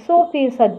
100%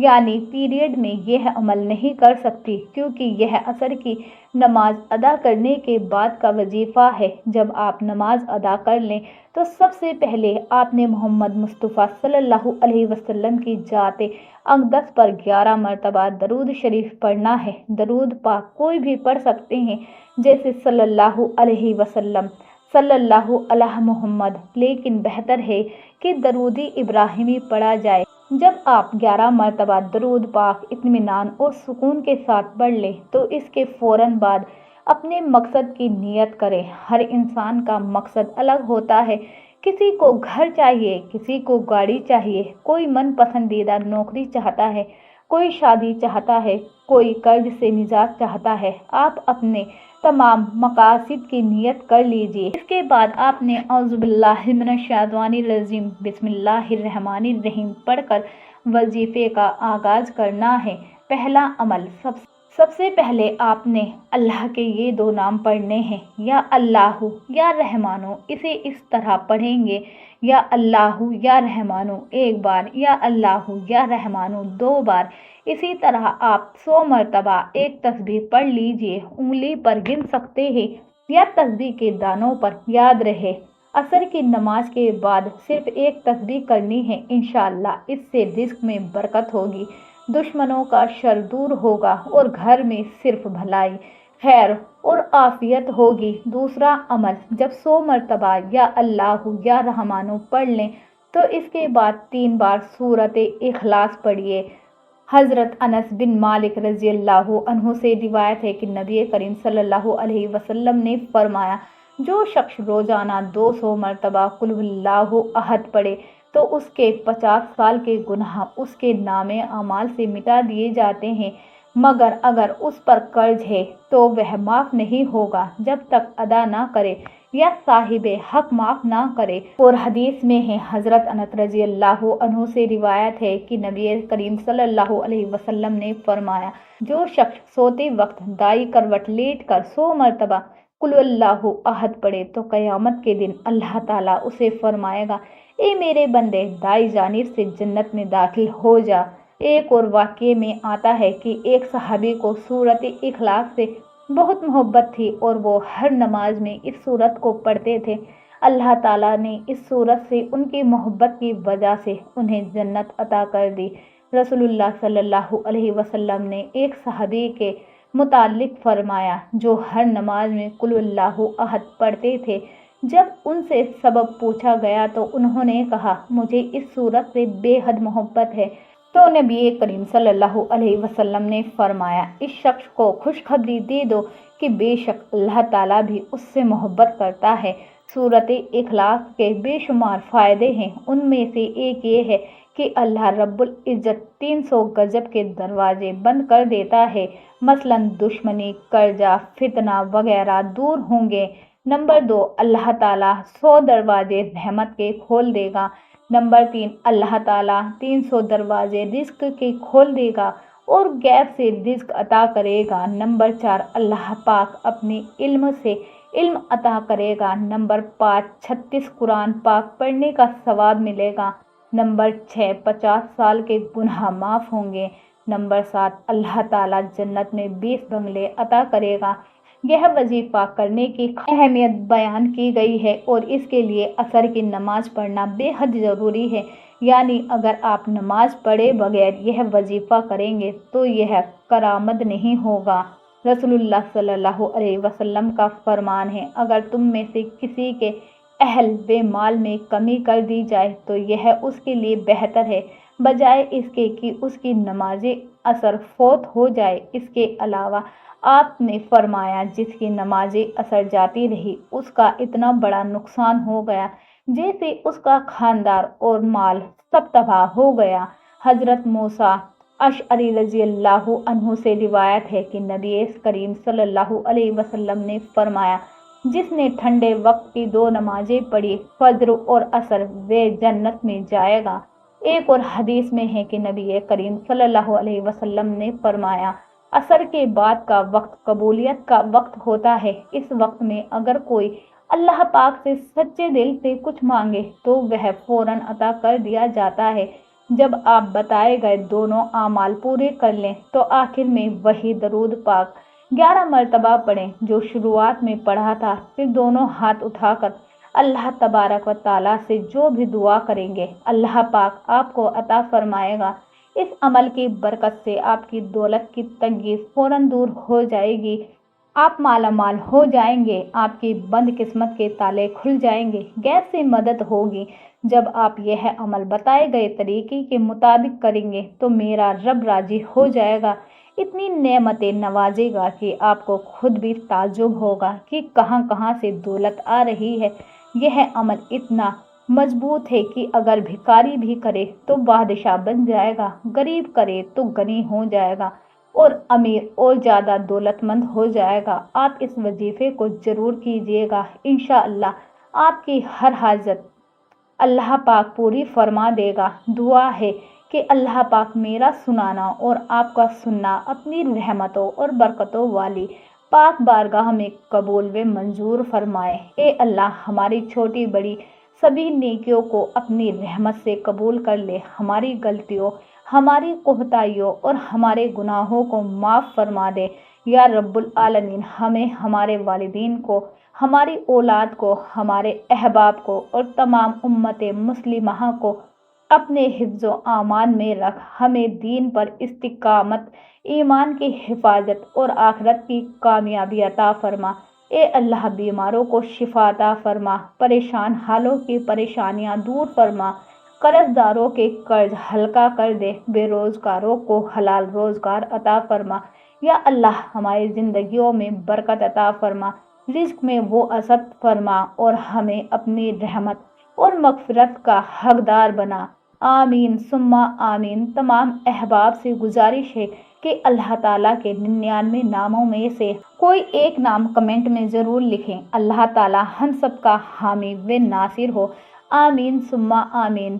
یعنی پیریڈ میں یہ عمل نہیں کر سکتی، کیونکہ یہ عصر کی نماز ادا کرنے کے بعد کا وظیفہ ہے۔ جب آپ نماز ادا کر لیں تو سب سے پہلے آپ نے محمد مصطفیٰ صلی اللہ علیہ وسلم کی ذات اقدس پر 11 مرتبہ درود شریف پڑھنا ہے۔ درود پاک کوئی بھی پڑھ سکتے ہیں، جیسے صلی اللہ علیہ وسلم، صلی اللہ علیہ محمد، لیکن بہتر ہے کہ درود ابراہیمی پڑھا جائے۔ جب آپ 11 مرتبہ درود پاک اطمینان اور سکون کے ساتھ پڑھ لیں تو اس کے فوراً بعد اپنے مقصد کی نیت کریں۔ ہر انسان کا مقصد الگ ہوتا ہے، کسی کو گھر چاہیے، کسی کو گاڑی چاہیے، کوئی من پسندیدہ نوکری چاہتا ہے، کوئی شادی چاہتا ہے، کوئی قرض سے نجات چاہتا ہے۔ آپ اپنے تمام مقاصد کی نیت کر لیجئے۔ اس کے بعد آپ نے اعوذ باللہ من الشیطان الرجیم بسم اللہ الرحمن الرحیم پڑھ کر وظیفے کا آغاز کرنا ہے۔ پہلا عمل، سب سے پہلے آپ نے اللہ کے یہ 2 نام پڑھنے ہیں، یا اللہ یا رحمانو۔ اسے اس طرح پڑھیں گے، یا اللہ یا رحمانو 1 بار، یا اللہ یا رحمانو 2 بار۔ اسی طرح آپ 100 مرتبہ ایک تسبیح پڑھ لیجئے، انگلی پر گن سکتے ہیں یا تسبیح کے دانوں پر۔ یاد رہے، عصر کی نماز کے بعد صرف ایک تسبیح کرنی ہے، انشاءاللہ اس سے رزق میں برکت ہوگی، دشمنوں کا شر دور ہوگا اور گھر میں صرف بھلائی، خیر اور عافیت ہوگی۔ دوسرا عمل، جب 100 مرتبہ یا اللہ یا رحمانو پڑھ لیں تو اس کے بعد 3 بار سورۃ اخلاص پڑھیے۔ حضرت انس بن مالک رضی اللہ عنہ سے روایت ہے کہ نبی کریم صلی اللہ علیہ وسلم نے فرمایا، جو شخص روزانہ 200 مرتبہ قل هو اللہ احد پڑھے تو اس کے 50 سال کے گناہ اس کے نامے اعمال سے مٹا دیے جاتے ہیں، مگر اگر اس پر قرض ہے تو وہ معاف نہیں ہوگا جب تک ادا نہ کرے یا صاحب حق معاف نہ کرے۔ اور حدیث میں ہے، حضرت انس رضی اللہ عنہ سے روایت ہے کہ نبی کریم صلی اللہ علیہ وسلم نے فرمایا، جو شخص سوتے وقت دائیں کروٹ لیٹ کر 100 مرتبہ قل اللہ احد پڑھے تو قیامت کے دن اللہ تعالیٰ اسے فرمائے گا، اے میرے بندے، دائیں جانب سے جنت میں داخل ہو جا۔ ایک اور واقعے میں آتا ہے کہ ایک صحابی کو سورۃ اخلاص سے بہت محبت تھی اور وہ ہر نماز میں اس سورت کو پڑھتے تھے۔ اللہ تعالیٰ نے اس سورت سے ان کی محبت کی وجہ سے انہیں جنت عطا کر دی۔ رسول اللہ صلی اللہ علیہ وسلم نے ایک صحابی کے متعلق فرمایا جو ہر نماز میں قل اللہ احد پڑھتے تھے، جب ان سے سبب پوچھا گیا تو انہوں نے کہا، مجھے اس سورت سے بے حد محبت ہے۔ تو نبی کریم صلی اللہ علیہ وسلم نے فرمایا، اس شخص کو خوشخبری دے دو کہ بے شک اللہ تعالیٰ بھی اس سے محبت کرتا ہے۔ سورۃ اخلاص کے بے شمار فائدے ہیں، ان میں سے ایک یہ ہے کہ اللہ رب العزت 300 غضب کے دروازے بند کر دیتا ہے، مثلاً دشمنی، قرضہ، فتنہ وغیرہ دور ہوں گے۔ نمبر 2، اللہ تعالیٰ 100 دروازے رحمت کے کھول دے گا۔ نمبر 3، اللہ تعالیٰ 300 دروازے رزق کے کھول دے گا اور غیب سے رزق عطا کرے گا۔ نمبر 4، اللہ پاک اپنے علم سے علم عطا کرے گا۔ نمبر 5، 36 قرآن پاک پڑھنے کا ثواب ملے گا۔ نمبر 6، 50 سال کے گناہ معاف ہوں گے۔ نمبر 7، اللہ تعالیٰ جنت میں 20 بنگلے عطا کرے گا۔ یہ وظیفہ کرنے کی اہمیت بیان کی گئی ہے اور اس کے لیے عصر کی نماز پڑھنا بے حد ضروری ہے، یعنی اگر آپ نماز پڑھے بغیر یہ وظیفہ کریں گے تو یہ کارآمد نہیں ہوگا۔ رسول اللہ صلی اللہ علیہ وسلم کا فرمان ہے، اگر تم میں سے کسی کے اہل و مال میں کمی کر دی جائے تو یہ اس کے لیے بہتر ہے بجائے اس کے کہ اس کی نماز عصر فوت ہو جائے۔ اس کے علاوہ آپ نے فرمایا، جس کی نماز عصر جاتی رہی اس کا اتنا بڑا نقصان ہو گیا جیسے اس کا خاندان اور مال سب تباہ ہو گیا۔ حضرت موسیٰ اشعری رضی اللہ عنہ سے روایت ہے کہ نبی کریم صلی اللہ علیہ وسلم نے فرمایا، جس نے ٹھنڈے وقت کی 2 نمازیں پڑھی، فجر اور عصر، وہ جنت میں جائے گا۔ ایک اور حدیث میں ہے کہ نبی کریم صلی اللہ علیہ وسلم نے فرمایا، عصر کے بعد کا وقت قبولیت کا وقت ہوتا ہے۔ اس وقت میں اگر کوئی اللہ پاک سے سچے دل سے کچھ مانگے تو وہ فوراً عطا کر دیا جاتا ہے۔ جب آپ بتائے گئے دونوں اعمال پورے کر لیں تو آخر میں وہی درود پاک 11 مرتبہ پڑھیں جو شروعات میں پڑھا تھا، پھر دونوں ہاتھ اٹھا کر اللہ تبارک و تعالیٰ سے جو بھی دعا کریں گے اللہ پاک آپ کو عطا فرمائے گا۔ اس عمل کی برکت سے آپ کی دولت کی تنگی فوراً دور ہو جائے گی، آپ مالا مال ہو جائیں گے، آپ کی بند قسمت کے تالے کھل جائیں گے، غیب سے مدد ہوگی۔ جب آپ یہ عمل بتائے گئے طریقے کے مطابق کریں گے تو میرا رب راضی ہو جائے گا، اتنی نعمتیں نوازے گا کہ آپ کو خود بھی تعجب ہوگا کہ کہاں کہاں سے دولت آ رہی ہے۔ یہ عمل اتنا مضبوط ہے کہ اگر بھکاری بھی کرے تو بادشاہ بن جائے گا، غریب کرے تو غنی ہو جائے گا اور امیر اور زیادہ دولت مند ہو جائے گا۔ آپ اس وظیفے کو ضرور کیجیے گا، انشاءاللہ آپ کی ہر حاجت اللہ پاک پوری فرما دے گا۔ دعا ہے کہ اللہ پاک میرا سنانا اور آپ کا سننا اپنی رحمتوں اور برکتوں والی پاک بارگاہ میں قبول و منظور فرمائے۔ اے اللہ ہماری چھوٹی بڑی سبھی نیکیوں کو اپنی رحمت سے قبول کر لے، ہماری غلطیوں، ہماری کوتاہیوں اور ہمارے گناہوں کو معاف فرما دے۔ یا رب العالمین ہمیں، ہمارے والدین کو، ہماری اولاد کو، ہمارے احباب کو اور تمام امت مسلمہ کو اپنے حفظ و امان میں رکھ، ہمیں دین پر استقامت، ایمان کی حفاظت اور آخرت کی کامیابی عطا فرما۔ اے اللہ بیماروں کو شفا عطا فرما، پریشان حالوں کی پریشانیاں دور فرما، قرض داروں کے قرض ہلکا کر دے، بے روزگاروں کو حلال روزگار عطا فرما۔ یا اللہ ہماری زندگیوں میں برکت عطا فرما، رزق میں وہ وسعت فرما اور ہمیں اپنی رحمت اور مغفرت کا حقدار بنا۔ آمین ثم آمین۔ تمام احباب سے گزارش ہے کہ اللہ تعالیٰ کے 99 ناموں میں سے کوئی ایک نام کمنٹ میں ضرور لکھیں۔ اللہ تعالیٰ ہم سب کا حامی و ناصر ہو، آمین ثم آمین۔